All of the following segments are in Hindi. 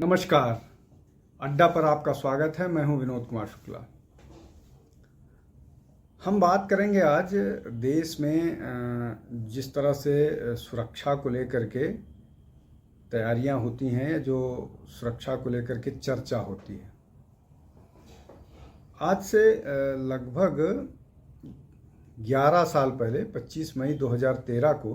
नमस्कार। अड्डा पर आपका स्वागत है। मैं हूं विनोद कुमार शुक्ला। हम बात करेंगे आज देश में जिस तरह से सुरक्षा को लेकर के तैयारियां होती हैं, जो सुरक्षा को लेकर के चर्चा होती है। आज से लगभग 11 साल पहले 25 मई 2013 को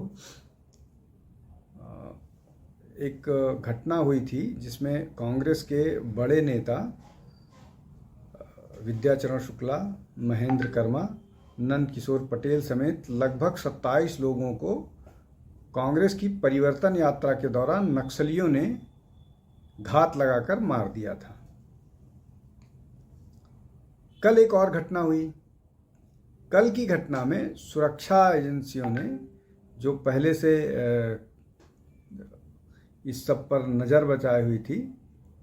एक घटना हुई थी जिसमें कांग्रेस के बड़े नेता विद्याचरण शुक्ला, महेंद्र कर्मा, नंद किशोर पटेल समेत लगभग 27 लोगों को कांग्रेस की परिवर्तन यात्रा के दौरान नक्सलियों ने घात लगाकर मार दिया था। कल एक और घटना हुई। कल की घटना में सुरक्षा एजेंसियों ने, जो पहले से इस सब पर नज़र बचाई हुई थी,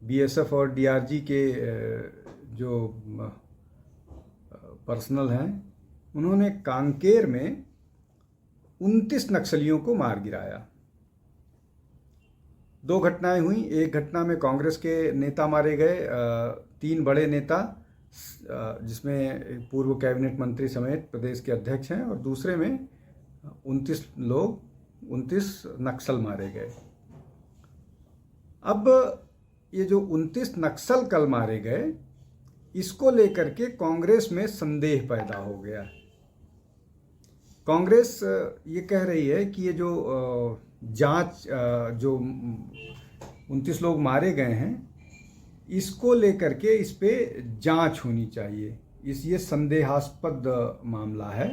बीएसएफ और डीआरजी के जो पर्सनल हैं, उन्होंने कांकेर में 29 नक्सलियों को मार गिराया। 2 घटनाएं हुई। एक घटना में कांग्रेस के नेता मारे गए, 3 बड़े नेता, जिसमें पूर्व कैबिनेट मंत्री समेत प्रदेश के अध्यक्ष हैं, और दूसरे में 29 नक्सल मारे गए। अब ये जो 29 नक्सल कल मारे गए, इसको लेकर के कांग्रेस में संदेह पैदा हो गया। कांग्रेस ये कह रही है कि ये जो जांच, जो 29 लोग मारे गए हैं, इसको लेकर के इस पे जांच होनी चाहिए। ये संदेहास्पद मामला है,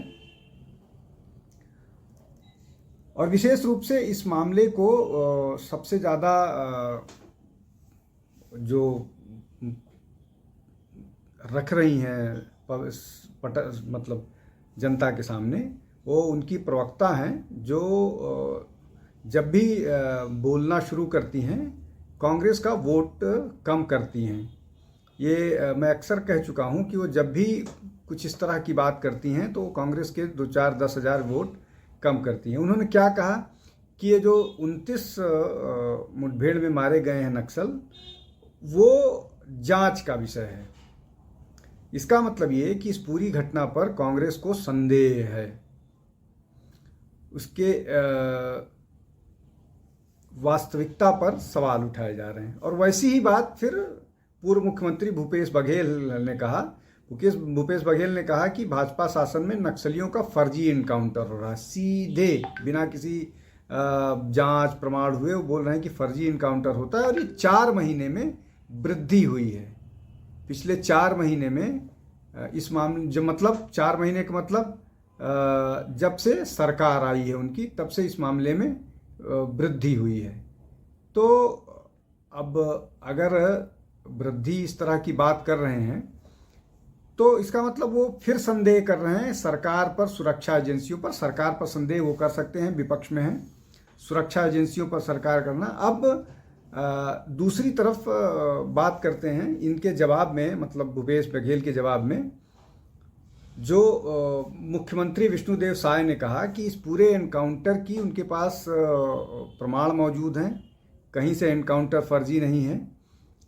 और विशेष रूप से इस मामले को सबसे ज़्यादा जो रख रही हैं मतलब जनता के सामने, वो उनकी प्रवक्ता हैं, जो जब भी बोलना शुरू करती हैं कांग्रेस का वोट कम करती हैं। ये मैं अक्सर कह चुका हूं कि वो जब भी कुछ इस तरह की बात करती हैं तो कांग्रेस के 2-4-10 हज़ार वोट कम करती हैं। उन्होंने क्या कहा कि ये जो 29 मुठभेड़ में मारे गए हैं नक्सल, वो जांच का विषय है। इसका मतलब ये कि इस पूरी घटना पर कांग्रेस को संदेह है, उसके वास्तविकता पर सवाल उठाए जा रहे हैं। और वैसी ही बात फिर पूर्व मुख्यमंत्री भूपेश बघेल ने कहा। भूपेश बघेल ने कहा कि भाजपा शासन में नक्सलियों का फर्जी इनकाउंटर हो रहा है। सीधे बिना किसी जांच प्रमाण हुए वो बोल रहे हैं कि फर्जी इनकाउंटर होता है, और ये 4 महीने में वृद्धि हुई है। पिछले 4 महीने में इस मामले, जो मतलब 4 महीने का मतलब जब से सरकार आई है उनकी, तब से इस मामले में वृद्धि हुई है। तो अब अगर वृद्धि इस तरह की बात कर रहे हैं, तो इसका मतलब वो फिर संदेह कर रहे हैं सरकार पर, सुरक्षा एजेंसियों पर। सरकार पर संदेह वो कर सकते हैं, विपक्ष में हैं। सुरक्षा एजेंसियों पर सरकार करना। अब दूसरी तरफ बात करते हैं इनके जवाब में, मतलब भूपेश बघेल के जवाब में, जो मुख्यमंत्री विष्णुदेव साय ने कहा कि इस पूरे एनकाउंटर की उनके पास प्रमाण मौजूद हैं, कहीं से एनकाउंटर फर्जी नहीं है,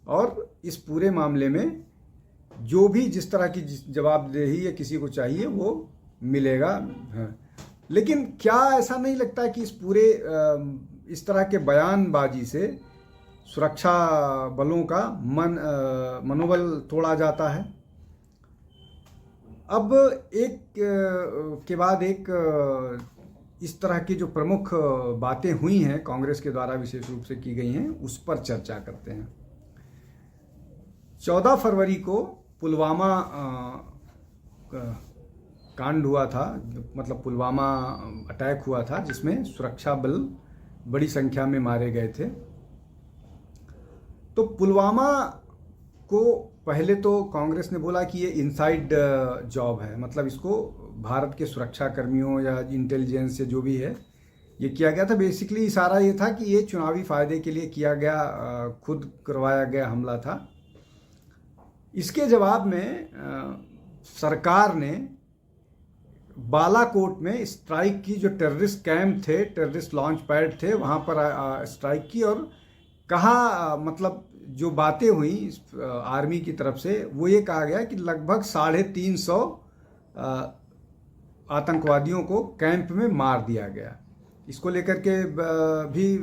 और इस पूरे मामले में जो भी जिस तरह की जवाबदेही या किसी को चाहिए वो मिलेगा। लेकिन क्या ऐसा नहीं लगता कि इस पूरे इस तरह के बयानबाजी से सुरक्षा बलों का मनोबल तोड़ा जाता है? अब एक के बाद एक इस तरह की जो प्रमुख बातें हुई हैं कांग्रेस के द्वारा विशेष रूप से की गई हैं, उस पर चर्चा करते हैं। 14 फरवरी को पुलवामा कांड हुआ था, मतलब पुलवामा अटैक हुआ था, जिसमें सुरक्षा बल बड़ी संख्या में मारे गए थे। तो पुलवामा को पहले तो कांग्रेस ने बोला कि ये इनसाइड जॉब है, मतलब इसको भारत के सुरक्षा कर्मियों या इंटेलिजेंस से जो भी है ये किया गया था। बेसिकली इशारा ये था कि ये चुनावी फायदे के लिए किया गया, खुद करवाया गया हमला था। इसके जवाब में सरकार ने बालाकोट में स्ट्राइक की, जो टेररिस्ट कैंप थे, टेररिस्ट लॉन्च पैड थे, वहाँ पर स्ट्राइक की, और कहा, मतलब जो बातें हुई आर्मी की तरफ से, वो ये कहा गया कि लगभग 350 आतंकवादियों को कैंप में मार दिया गया। इसको लेकर के भी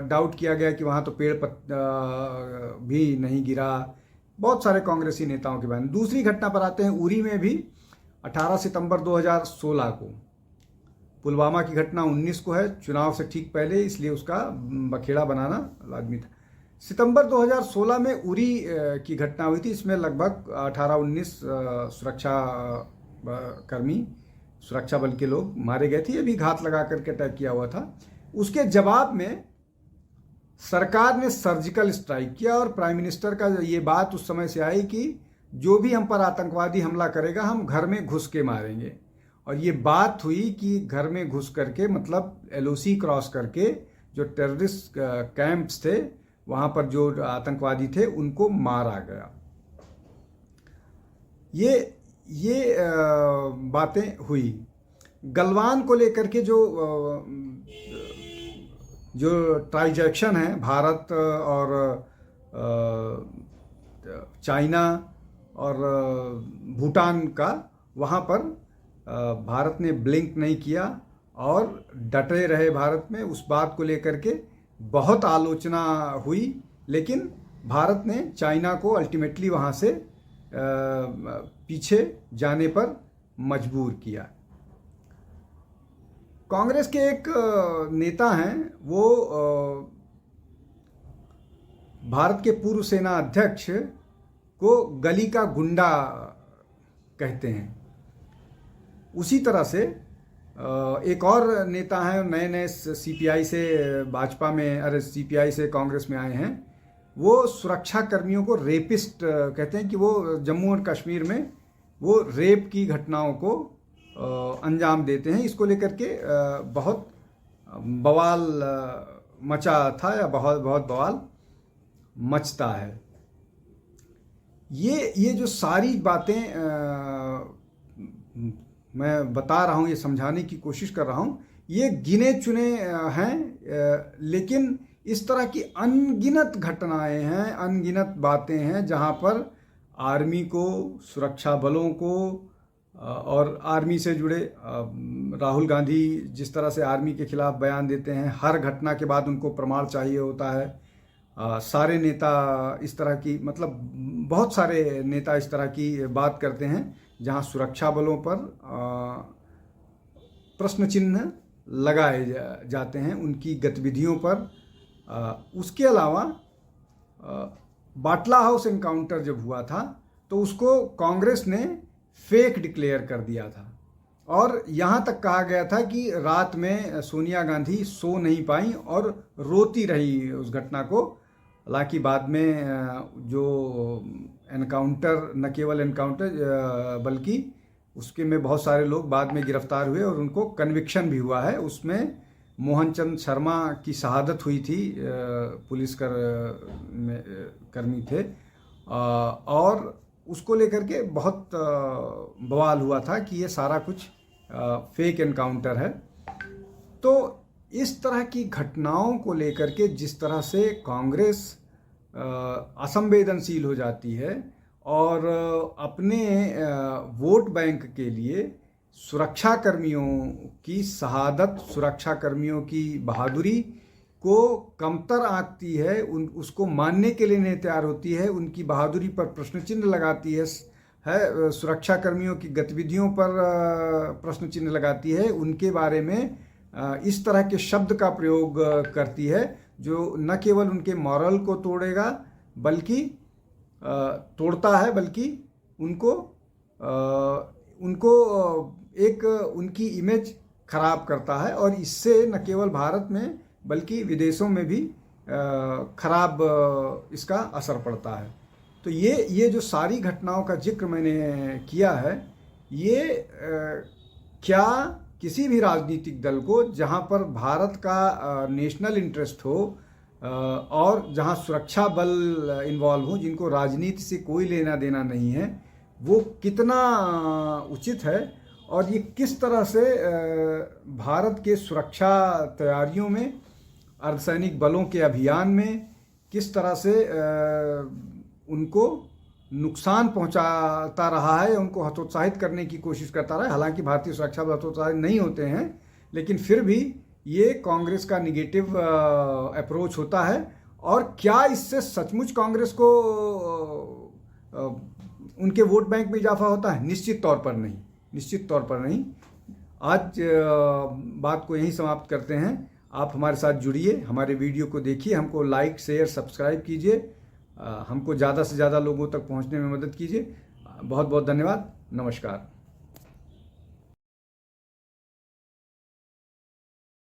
डाउट किया गया कि वहाँ तो पेड़ भी नहीं गिरा। बहुत सारे कांग्रेसी नेताओं के बयान। दूसरी घटना पर आते हैं। उरी में भी 18 सितंबर 2016 को, पुलवामा की घटना 19 को है, चुनाव से ठीक पहले, इसलिए उसका बखेड़ा बनाना लाजमी था। सितंबर 2016 में उरी की घटना हुई थी। इसमें लगभग 18-19 सुरक्षा बल के लोग मारे गए थे। ये भी घात लगा करके अटैक किया हुआ था। उसके जवाब में सरकार ने सर्जिकल स्ट्राइक किया और प्राइम मिनिस्टर का ये बात उस समय से आई कि जो भी हम पर आतंकवादी हमला करेगा हम घर में घुस के मारेंगे। और ये बात हुई कि घर में घुस करके, मतलब LOC क्रॉस करके जो टेररिस्ट कैंप्स थे वहाँ पर जो आतंकवादी थे उनको मारा गया। ये बातें हुई। गलवान को लेकर के जो ट्रांजैक्शन है भारत और चाइना और भूटान का, वहाँ पर भारत ने ब्लिंक नहीं किया और डटे रहे भारत में। उस बात को लेकर के बहुत आलोचना हुई, लेकिन भारत ने चाइना को अल्टीमेटली वहाँ से पीछे जाने पर मजबूर किया। कांग्रेस के एक नेता हैं, वो भारत के पूर्व सेना अध्यक्ष को गली का गुंडा कहते हैं। उसी तरह से एक और नेता हैं, नए CPI से भाजपा में, CPI से कांग्रेस में आए हैं। वो सुरक्षा कर्मियों को रेपिस्ट कहते हैं कि वो जम्मू और कश्मीर में वो रेप की घटनाओं को अंजाम देते हैं। इसको लेकर के बहुत बवाल मचा था या बहुत बवाल मचता है। ये जो सारी बातें मैं बता रहा हूँ, ये समझाने की कोशिश कर रहा हूँ, ये गिने चुने हैं, लेकिन इस तरह की अनगिनत घटनाएं हैं, अनगिनत बातें हैं जहाँ पर आर्मी को, सुरक्षा बलों को और आर्मी से जुड़े राहुल गांधी जिस तरह से आर्मी के खिलाफ बयान देते हैं, हर घटना के बाद उनको प्रमाण चाहिए होता है। सारे नेता इस तरह की, मतलब बहुत सारे नेता इस तरह की बात करते हैं जहां सुरक्षा बलों पर प्रश्न चिन्ह लगाए जाते हैं, उनकी गतिविधियों पर। उसके अलावा बाटला हाउस एनकाउंटर जब हुआ था तो उसको कांग्रेस ने फेक डिक्लेयर कर दिया था और यहाँ तक कहा गया था कि रात में सोनिया गांधी सो नहीं पाई और रोती रही उस घटना को। हालांकि बाद में जो एनकाउंटर, न केवल एनकाउंटर बल्कि उसके में बहुत सारे लोग बाद में गिरफ्तार हुए और उनको कन्विक्शन भी हुआ है। उसमें मोहन चंद शर्मा की शहादत हुई थी, पुलिस कर्मी थे, और उसको लेकर के बहुत बवाल हुआ था कि ये सारा कुछ फेक एनकाउंटर है। तो इस तरह की घटनाओं को लेकर के जिस तरह से कांग्रेस असंवेदनशील हो जाती है और अपने वोट बैंक के लिए सुरक्षा कर्मियों की शहादत, सुरक्षा कर्मियों की बहादुरी को कमतर आंकती है, उसको मानने के लिए नहीं तैयार होती है, उनकी बहादुरी पर प्रश्न चिन्ह लगाती है, सुरक्षा कर्मियों की गतिविधियों पर प्रश्न चिन्ह लगाती है, उनके बारे में इस तरह के शब्द का प्रयोग करती है जो न केवल उनके मॉरल को तोड़ेगा बल्कि तोड़ता है, बल्कि उनको एक उनकी इमेज खराब करता है और इससे न केवल भारत में बल्कि विदेशों में भी खराब इसका असर पड़ता है। तो ये जो सारी घटनाओं का जिक्र मैंने किया है, ये क्या किसी भी राजनीतिक दल को जहां पर भारत का नेशनल इंटरेस्ट हो और जहां सुरक्षा बल इन्वॉल्व हो, जिनको राजनीति से कोई लेना देना नहीं है, वो कितना उचित है और ये किस तरह से भारत के सुरक्षा तैयारियों में, अर्धसैनिक बलों के अभियान में किस तरह से उनको नुकसान पहुंचाता रहा है, उनको हतोत्साहित करने की कोशिश करता रहा है। हालांकि भारतीय सुरक्षा बल हतोत्साहित नहीं होते हैं, लेकिन फिर भी ये कांग्रेस का निगेटिव अप्रोच होता है। और क्या इससे सचमुच कांग्रेस को उनके वोट बैंक में इजाफा होता है? निश्चित तौर पर नहीं, निश्चित तौर पर नहीं। आज बात को यहीं समाप्त करते हैं। आप हमारे साथ जुड़िए, हमारे वीडियो को देखिए, हमको लाइक शेयर सब्सक्राइब कीजिए, हमको ज़्यादा से ज़्यादा लोगों तक पहुंचने में मदद कीजिए। बहुत बहुत धन्यवाद। नमस्कार।